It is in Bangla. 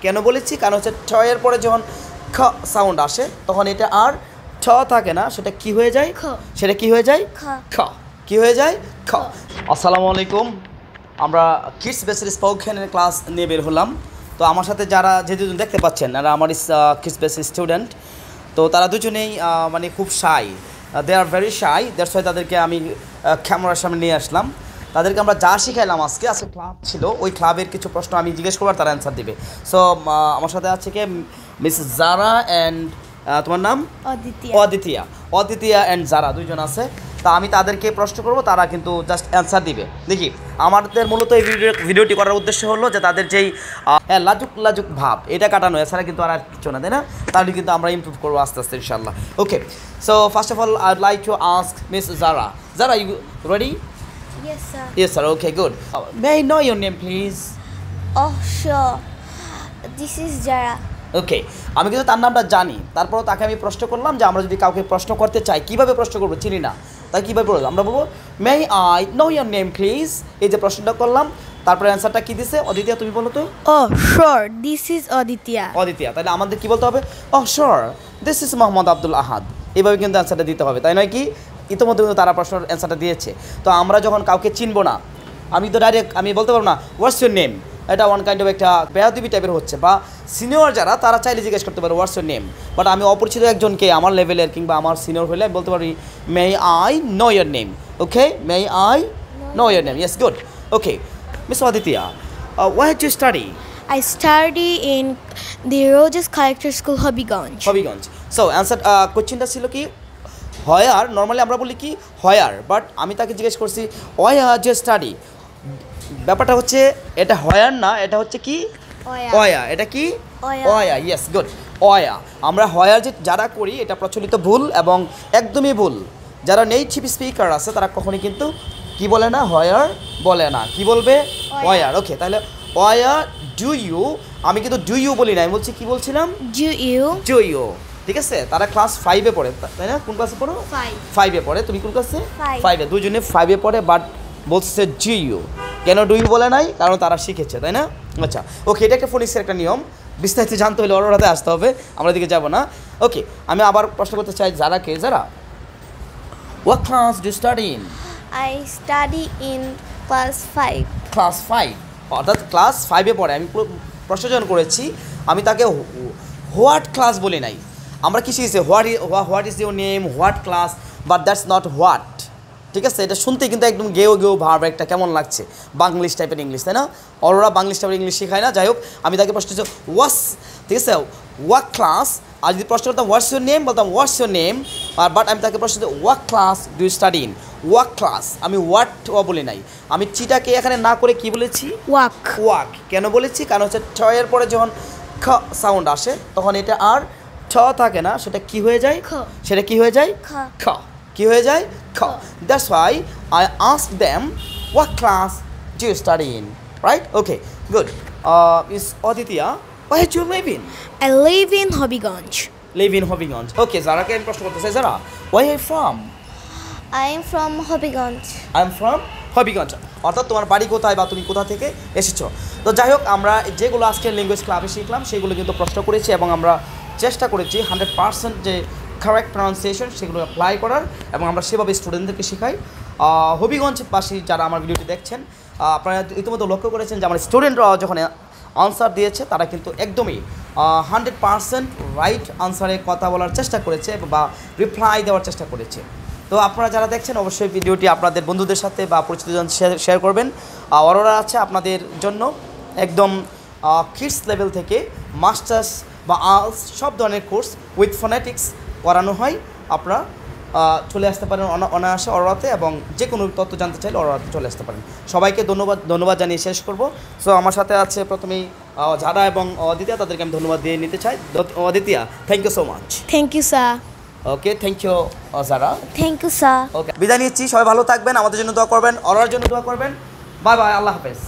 কেন বলেছি? কারণ হচ্ছে ঠ এর পরে যখন খ সাউন্ড আসে তখন এটা আর ঠ থাকে না, সেটা কি হয়ে যায়? সেটা কি হয়ে যায়? খ। কি হয়ে যায়? খ। আসসালামু আলাইকুম। আমরা কিডস বেসের স্পোকেনের ক্লাস নিয়ে বের হলাম। তো আমার সাথে যারা যে দুজন দেখতে পাচ্ছেন এরা আমার কিডস বেসের স্টুডেন্ট। তো তারা দুজনেই মানে খুব shy, they are very shy, that's why তাদেরকে আমি ক্যামেরার সামনে নিয়ে আসলাম। তাদেরকে আমরা যা শিখাইলাম আজকে ক্লাব ছিল, ওই ক্লাবের কিছু প্রশ্ন আমি জিজ্ঞেস করবো আর তারা অ্যান্সার দেবে। সো আমার সাথে আছে কি মিস জারা অ্যান্ড তোমার নাম? অদিতিয়া অ্যান্ড জারা দুইজন আছে। তা আমি তাদেরকে প্রশ্ন করবো, তারা কিন্তু জাস্ট অ্যান্সার দিবে। দেখি, আমাদের মূলত এই ভিডিওটি করার উদ্দেশ্য হলো যে তাদের যেই লাজুক ভাব এটা কাটানো, এছাড়া কিন্তু আর কিছু না, তাই না? তাহলে কিন্তু আমরা ইমপ্রুভ করবো আস্তে আস্তে ইনশাল্লাহ। Okay, so first of all I'd like to ask miss Zara, you ready? Yes, sir. Yes, sir. Okay, good. May I know your name, please? Oh, sure. This is Jara. ওকে, আমি কিন্তু তার নামটা জানি, তারপরও তাকে আমি প্রশ্ন করলাম যে আমরা যদি কাউকে প্রশ্ন করতে চাই কীভাবে প্রশ্ন করবো, চিনি না, তাই কীভাবে বলবো? আমরা বলবো মে I know your name please, এই যে প্রশ্নটা করলাম, তারপরে অ্যান্সারটা কী দিছে? অদিতিয়া তুমি বলো তো। Oh, sure. This is Aditya. তাহলে আমাদের কী বলতে হবে? Oh, sure. This is Mohammad Abdul আহাদ। এইভাবে কিন্তু অ্যান্সারটা দিতে হবে, তাই নয় কি? ইতিমধ্যে কিন্তু তারা প্রশ্নের অ্যান্সারটা দিয়েছে। তো আমরা যখন কাউকে চিনবো না, আমি তো ডাইরেক্ট আমি বলতে পারবো না হোয়াটস ইউর নেম, এটা ওয়ান কাইন্ড অফ একটা বেয়াদবি টাইপের হচ্ছে। বা সিনিয়র যারা তারা চাইলে জিজ্ঞেস করতে পারে হোয়াটস ইউর নেম, বাট আমি অপরিচিত একজনকে আমার লেভেলের কিংবা আমার সিনিয়র হলে আমি বলতে পারি may I know your name. Okay, may I know your name. Yes, good. Okay, miss Aditya, where do you study? I study in the Rogers Character School, Hobbyganj. So answer কোশ্চেনটা ছিল কি হোয়ার, নর্মালি আমরা বলি কি হোয়ার, বাট আমি তাকে জিজ্ঞেস করছি হোয়ার ডু ইউ স্টাডি। ব্যাপারটা হচ্ছে এটা হোয়ার না, এটা হচ্ছে কি ওয়া। এটা কি ওয়া? ইয়েস, গুড, ওয়া। আমরা হোয়ার যে যারা করি এটা প্রচলিত ভুল এবং একদমই ভুল। যারা নেটিভ স্পিকার আছে তারা কখনই কিন্তু কি বলে না, হোয়ার বলে না, কি বলবে? ওয়ার। ওকে, তাহলে ওয়া ডু ইউ, আমি কিন্তু ডু ইউ বলি না, আমি বলছি কি বলছিলাম? Do you. ঠিক আছে, তারা ক্লাস 5-এ পড়ে, তাই না? কোন ক্লাসে পড়ো? 5-এ পড়ে। তুমি কোন ক্লাসে? 5-এ। দুজনে 5-এ পড়ে, বাট বলছে জি ইউ। কেন ডু ইউ বলে নাই? কারণ তারা শিখেছে, তাই না? আচ্ছা, ওকে, এটা একটা ফোনিক্সের একটা নিয়ম, বিস্তারিত জানতে হলে ওর আসতে হবে, আমরা দিকে যাব না। ওকে, আমি আবার প্রশ্ন করতে চাই যারাকে। যারা, what class do you study in? I study in class 5. Class 5, অর্থাৎ ক্লাস 5-এ পড়ে। আমি প্রশ্ন যখন করেছি আমি তাকে হোয়াট ক্লাস বলি নাই। আমরা কি শিখেছি? What is your name, what class, but that's not what. ঠিক আছে, এটা শুনতে কিন্তু একদম গেও ভাব একটা কেমন লাগছে, বাংলিশ টাইপের ইংলিশ, তাই না? ওরা বাংলিশ টাইপের ইংলিশ শেখায় না। যাই হোক, আমি তাকে প্রশ্ন করছি ওয়াটস, ঠিক আছে, হোয়াট ক্লাস। আর যদি প্রশ্ন করতাম হোয়াটস ইউর নেম, বলতাম হোয়াটস ইউর নেম, বাট আমি তাকে প্রশ্ন করছি what class do you study in. Walk class, আমি হোয়াট বলি নাই, আমি চিটাকে এখানে না করে কি বলেছি? ওয়াক। কেন বলেছি? কারণ হচ্ছে ঠ এর পরে যখন খ সাউন্ড আসে তখন এটা আর ঠ থাকে না, সেটা কি হয়ে যায়? সেটা কি হয়ে যায়? খ। কি হয়ে যায়? খ। That's why I ask them what class do you study in, right? Okay, good. Miss Aditya, where do you live in? I live in Hobbyganj. Okay, যারাকে আমি প্রশ্ন করতে চাই, যারা, where are you from? I am from Hobbyganj. I am from Habiganj. অর্থাৎ তোমার বাড়ি কোথায় বা তুমি কোথা থেকে এসেছো। তো যাই হোক, আমরা যেগুলো আজকে ল্যাঙ্গুয়েজ ক্লাবে শিখলাম সেগুলো কিন্তু প্রশ্ন করেছি এবং আমরা চেষ্টা করেছি 100% যে কারেক্ট প্রনাউন্সিয়েশন সেগুলো অ্যাপ্লাই করার, এবং আমরা সেভাবে স্টুডেন্টদেরকে শেখাই। হবিগঞ্জবাসী যারা আমার ভিডিওটি দেখছেন, আপনারা ইতিমধ্যে লক্ষ্য করেছেন যে আমার স্টুডেন্টরা যখন আনসার দিয়েছে তারা কিন্তু একদমই 100% রাইট আনসারে কথা বলার চেষ্টা করেছে বা রিপ্লাই দেওয়ার চেষ্টা করেছে। তো আপনারা যারা দেখছেন অবশ্যই ভিডিওটি আপনাদের বন্ধুদের সাথে বা পরিচিতজন শেয়ার করবেন। ওরা আছে আপনাদের জন্য একদম কিডস লেভেল থেকে মাস্টার্স বা আর্টস সব ধরনের কোর্স উইথ ফোনেটিক্স করানো হয়। আপনারা চলে আসতে পারেন অনায়াসে অরাতে, এবং যে কোনো তথ্য জানতে চাইলে অরাতে চলে আসতে পারেন। সবাইকে ধন্যবাদ জানিয়ে শেষ করব। সো আমার সাথে আছে প্রথমেই যারা এবং অদিতিয়া, তাদেরকে আমি ধন্যবাদ দিয়ে নিতে চাই। Aditya, thank you so much. Thank you, sir. Okay, thank you Zara. Thank you, sir. Okay, বিদায় নিচ্ছি। সবাই ভালো থাকবেন, আমাদের জন্য দোয়া করবেন, অরার জন্য দোয়া করবেন। বাই বাই, আল্লাহ হাফেজ।